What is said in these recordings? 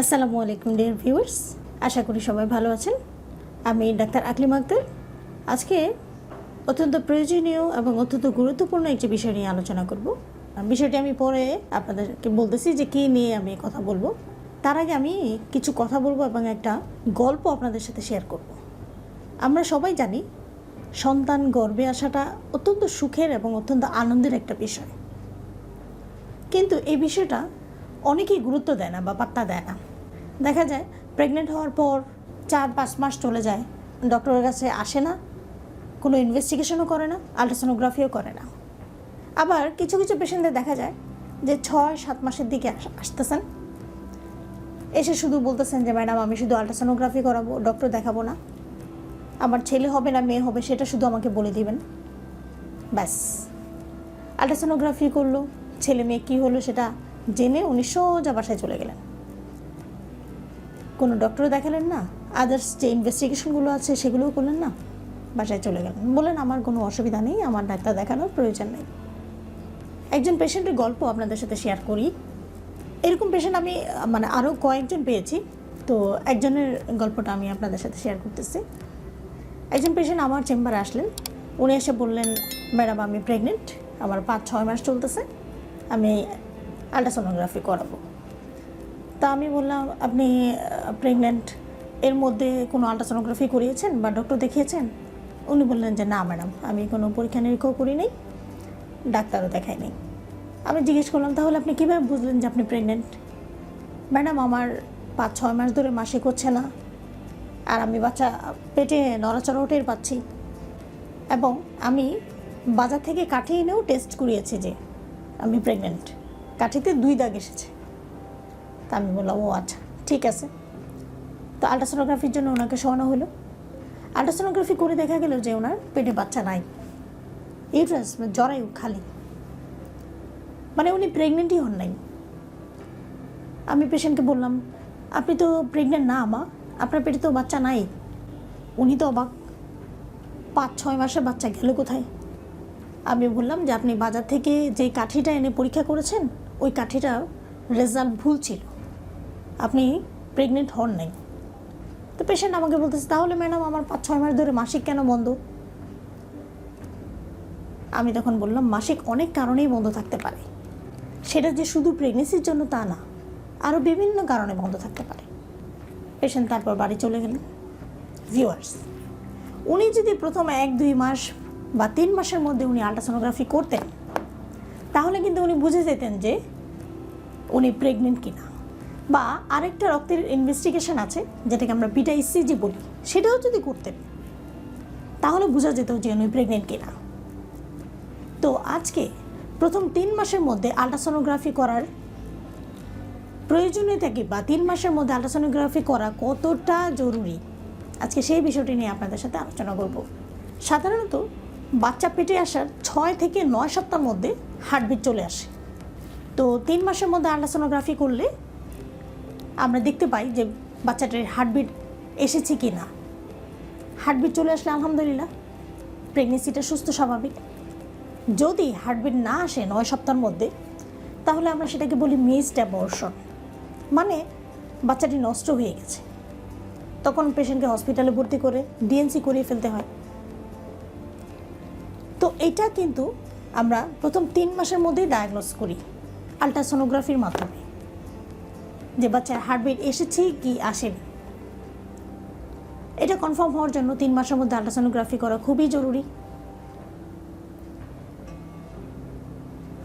আসসালামু আলাইকুম dear viewers, আশা করি সবাই ভালো আছেন। আমি ডাক্তার আকলিমা আক্তার। আজকে অত্যন্ত প্রয়োজনীয় এবং অত্যন্ত গুরুত্বপূর্ণ একটি বিষয় নিয়ে আলোচনা করব। বিষয়টি আমি পরে আপনাদেরকে বলতেছি যে কী নিয়ে আমি কথা বলবো। তার আগে আমি কিছু কথা বলবো এবং একটা গল্প আপনাদের সাথে শেয়ার করব। আমরা সবাই জানি সন্তান গর্ভে আসাটা অত্যন্ত সুখের এবং অত্যন্ত আনন্দের একটা বিষয়, কিন্তু এই বিষয়টা অনেকেই গুরুত্ব দেয় না বা পাত্তা দেয় না। দেখা যায় প্রেগনেন্ট হওয়ার পর 4-5 মাস চলে যায়, ডক্টরের কাছে আসে না, কোনো ইনভেস্টিগেশনও করে না, আলট্রাসোনোগ্রাফিও করে না। আবার কিছু কিছু পেশেন্টদের দেখা যায় যে 6-7 মাসের দিকে আসতেছেন, এসে শুধু বলতেছেন যে ম্যাডাম আমি শুধু আলট্রাসোনোগ্রাফি করাবো, ডক্টর দেখাবো না, আমার ছেলে হবে না মেয়ে হবে সেটা শুধু আমাকে বলে দিবেন। ব্যাস, আলট্রাসোনোগ্রাফি করলো, ছেলে মেয়ে কী হলো সেটা জেনে উনি সোজা বাসায় চলে গেলেন। কোনো ডক্টরও দেখালেন না, আদার্স যে ইনভেস্টিগেশনগুলো আছে সেগুলোও করলেন না, বাসায় চলে গেলেন, বললেন আমার কোনো অসুবিধা নেই, আমার ডাক্তার দেখানোর প্রয়োজন নেই। একজন পেশেন্টের গল্প আপনাদের সাথে শেয়ার করি। এরকম পেশেন্ট আমি আরও কয়েকজন পেয়েছি, তো একজনের গল্পটা আমি আপনাদের সাথে শেয়ার করতেছি। একজন পেশেন্ট আমার চেম্বারে আসলেন, উনি এসে বললেন ম্যাডাম আমি প্রেগনেন্ট, আমার 5-6 মাস চলতেছে, আমি আলট্রাসোনোগ্রাফি করাবো। তা আমি বললাম আপনি প্রেগনেন্ট, এর মধ্যে কোনো আলট্রাসোনোগ্রাফি করিয়েছেন বা ডক্টর দেখিয়েছেন? উনি বললেন যে না ম্যাডাম, আমি কোনো পরীক্ষা নিরীক্ষাও করি নাই, ডাক্তারও দেখাই নেই। আমি জিজ্ঞেস করলাম তাহলে আপনি কীভাবে বুঝলেন যে আপনি প্রেগনেন্ট? ম্যাডাম আমার 5-6 মাস ধরে মাসিক হচ্ছে না, আর আমি বাচ্চা পেটে নড়াচড়াও টের পাচ্ছি, এবং আমি বাজার থেকে কাঠি এনেও টেস্ট করিয়েছি যে আমি প্রেগনেন্ট, কাঠিতে 2 দাগ এসেছে। তা আমি বললাম ও আচ্ছা ঠিক আছে। তো আলট্রাসোনোগ্রাফির জন্য ওনাকে শোয়ানো হলো। আলট্রাসোনোগ্রাফি করে দেখা গেল যে ওনার পেটে বাচ্চা নাই, ইউট্রাস জরায়ু খালি, উনি প্রেগনেন্টই হন নাই। আমি পেশেন্টকে বললাম আপনি তো প্রেগনেন্ট না মা, আপনার পেটে তো বাচ্চা নাই। উনি তো অবাক, 5-6 মাসের বাচ্চা গেল কোথায়? আমি বললাম যে আপনি বাজার থেকে যে কাঠিটা এনে পরীক্ষা করেছেন ওই কাঠিটার রেজাল্ট ভুল ছিল, আপনি প্রেগনেন্ট হন নাই। তো পেশেন্ট আমাকে বলতেছে তাহলে ম্যাডাম আমার 5-6 মাস ধরে মাসিক কেন বন্ধ? আমি তখন বললাম মাসিক অনেক কারণেই বন্ধ থাকতে পারে, সেটা যে শুধু প্রেগনেন্সির জন্য তা না, আরও বিভিন্ন কারণে বন্ধ থাকতে পারে। পেশেন্ট তারপর বাড়ি চলে গেলেন। ভিউয়ার্স, উনি যদি প্রথম 1-2 মাস বা 3 মাসের মধ্যে উনি আলট্রাসোনোগ্রাফি করতেন, তাহলে কিন্তু উনি বুঝে যেতেন যে উনি প্রেগনেন্ট কিনা। বা আরেকটা রক্তের ইনভেস্টিগেশন আছে যেটাকে আমরা বিটা ইসিজি বলি, সেটাও যদি করতেন তাহলে বোঝা যেত যে উনি প্রেগনেন্ট কিনা। তো আজকে প্রথম 3 মাসের মধ্যে আলট্রাসোনোগ্রাফি করার প্রয়োজনীয়তা কি, বা 3 মাসের মধ্যে আলট্রাসোনোগ্রাফি করা কতটা জরুরি, আজকে সেই বিষয়টি নিয়ে আপনাদের সাথে আলোচনা করব। সাধারণত বাচ্চা পেটে আসার 6 থেকে 9 সপ্তাহের মধ্যে হার্টবিট চলে আসে। তো 3 মাসের মধ্যে আলট্রাসোনোগ্রাফি করলে আমরা দেখতে পাই যে বাচ্চাটার হার্টবিট এসেছে কি না। হার্টবিট চলে আসলে আলহামদুলিল্লাহ প্রেগনেন্সিটা সুস্থ স্বাভাবিক। যদি হার্টবিট না আসে 9 সপ্তাহের মধ্যে, তাহলে আমরা সেটাকে বলি মিসড অ্যাবর্শন, বাচ্চাটি নষ্ট হয়ে গেছে। তখন পেশেন্টকে হসপিটালে ভর্তি করে ডিএনসি করিয়ে ফেলতে হয়। তো এটা কিন্তু আমরা প্রথম 3 মাসের মধ্যেই ডায়াগনোস করি আলট্রাসোনোগ্রাফির মাধ্যমে, যে বাচ্চার হার্টবিট এসেছে কি আসেনি। এটা কনফার্ম হওয়ার জন্য 3 মাসের মধ্যে আলট্রাসোনোগ্রাফি করা খুবই জরুরি।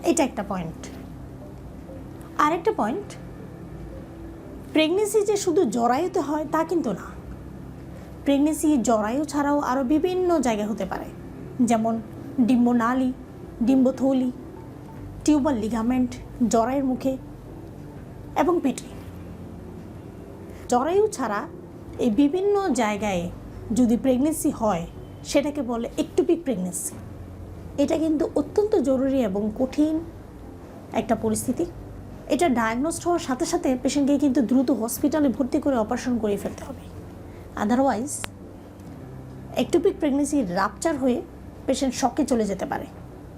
এটা একটা পয়েন্ট। আরেকটা পয়েন্ট, প্রেগনেন্সি যে শুধু জরায়ুতে হয় তা কিন্তু না। প্রেগনেন্সি জরায়ু ছাড়াও আরও বিভিন্ন জায়গায় হতে পারে, যেমন ডিম্বনালী, ডিম্বথলি, টিউবার লিগামেন্ট, জরায়ুর মুখে এবং পেটে। জরায়ু ছাড়া এই বিভিন্ন জায়গায় যদি প্রেগনেন্সি হয় সেটাকে বলে একটোপিক প্রেগনেন্সি। এটা কিন্তু অত্যন্ত জরুরি এবং কঠিন একটা পরিস্থিতি। এটা ডায়াগনোসড হওয়ার সাথে সাথে পেশেন্টকে কিন্তু দ্রুত হসপিটালে ভর্তি করে অপারেশন করিয়ে ফেলতে হবে। আদারওয়াইজ একটোপিক প্রেগনেন্সি রাপচার হয়ে পেশেন্ট শকে চলে যেতে পারে।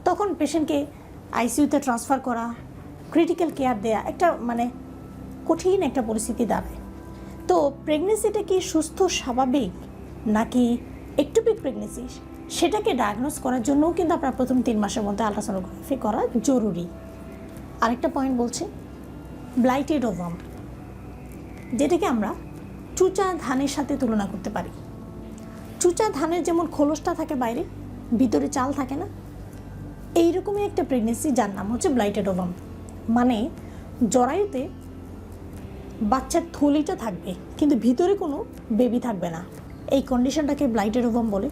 তখন পেশেন্টকে আইসিইউতে ট্রান্সফার করা, ক্রিটিক্যাল কেয়ার দেয়া একটা কঠিন একটা পরিস্থিতি দাঁড়ায়। তো প্রেগনেন্সিটা কি সুস্থ স্বাভাবিক নাকি একটুপিক প্রেগনেন্সি, সেটাকে ডায়াগনোস করার জন্যও কিন্তু আপনার প্রথম 3 মাসের মধ্যে আলট্রাসোনোগ্রাফি করা জরুরি। আরেকটা পয়েন্ট বলছে ব্লাইটেড ওভাম, যেটাকে আমরা চুচা ধানের সাথে তুলনা করতে পারি। চুচা ধানের যেমন খোলসটা থাকে বাইরে, ভিতরে চাল থাকে না, এইরকমই একটা প্রেগনেন্সি যার নাম হচ্ছে ব্লাইটেড ওভাম। মানে জরায়ুতে বাচ্চার থলিটা থাকবে কিন্তু ভিতরে কোনো বেবি থাকবে না, এই কন্ডিশনটাকে ব্লাইটেড ওভাম বলে।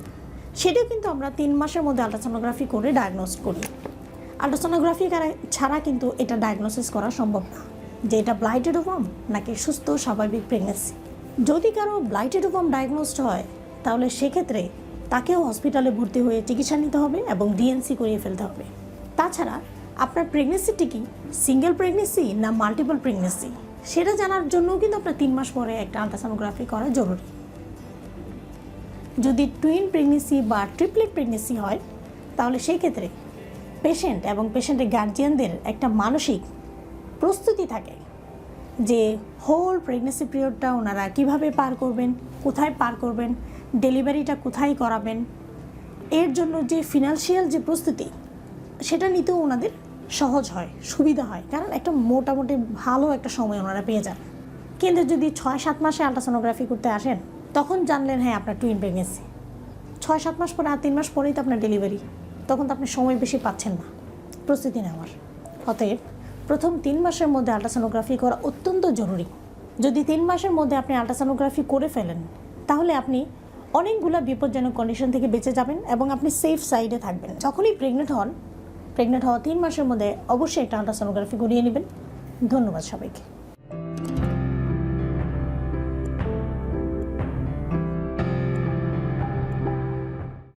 সেটাও কিন্তু আমরা 3 মাসের মধ্যে আলট্রাসোনোগ্রাফি করে ডায়াগনোস করি। আলট্রাসোনোগ্রাফি ছাড়া কিন্তু এটা ডায়াগনোসিস করা সম্ভব না যে এটা ব্লাইটেড ওভাম নাকি সুস্থ স্বাভাবিক প্রেগনেন্সি। যদি কারো ব্লাইটেড ওভাম ডায়াগনোসড হয় তাহলে সেক্ষেত্রে তাকেও হসপিটালে ভর্তি হয়ে চিকিৎসা নিতে হবে এবং ডিএনসি করিয়ে ফেলতে হবে। তাছাড়া আপনার প্রেগনেন্সিটি কি সিঙ্গেল প্রেগনেন্সি না মাল্টিপল প্রেগনেন্সি, সেটা জানার জন্যও কিন্তু আপনার 3 মাস পরে একটা আলট্রাসোনোগ্রাফি করা জরুরি। যদি টুইন প্রেগনেন্সি বা ট্রিপলেট প্রেগনেন্সি হয় তাহলে সেই ক্ষেত্রে পেশেন্ট এবং পেশেন্টের গার্জিয়ানদের একটা মানসিক প্রস্তুতি থাকে যে হোল প্রেগনেন্সি পিরিয়ডটা ওনারা কীভাবে পার করবেন, কোথায় পার করবেন, ডেলিভারিটা কোথায় করাবেন, এর জন্য যে ফিনান্সিয়াল যে প্রস্তুতি সেটা নিতেও ওনাদের সহজ হয়, সুবিধা হয়, কারণ একটা মোটামুটি ভালো একটা সময় ওনারা পেয়ে যান। কিন্তু যদি 6-7 মাসে আলট্রাসোনোগ্রাফি করতে আসেন তখন জানলেন হ্যাঁ আপনার টুইন প্রেগনেন্সি, 6-7 মাস পরে আর 3 মাস পরেই তো আপনার ডেলিভারি, তখন তো আপনি সময় বেশি পাচ্ছেন না প্রস্তুতি নেওয়ার। অতএব প্রথম 3 মাসের মধ্যে আলট্রাসোনোগ্রাফি করা অত্যন্ত জরুরি। যদি 3 মাসের মধ্যে আপনি আলট্রাসোনোগ্রাফি করে ফেলেন তাহলে আপনি অনেকগুলো বিপজ্জনক কন্ডিশন থেকে বেঁচে যাবেন এবং আপনি সেফ সাইডে থাকবেন। যখনই প্রেগনেন্ট হওয়া 3 মাসের মধ্যে অবশ্যই একটা আলট্রাসোনোগ্রাফি করিয়ে নেবেন। ধন্যবাদ সবাইকে।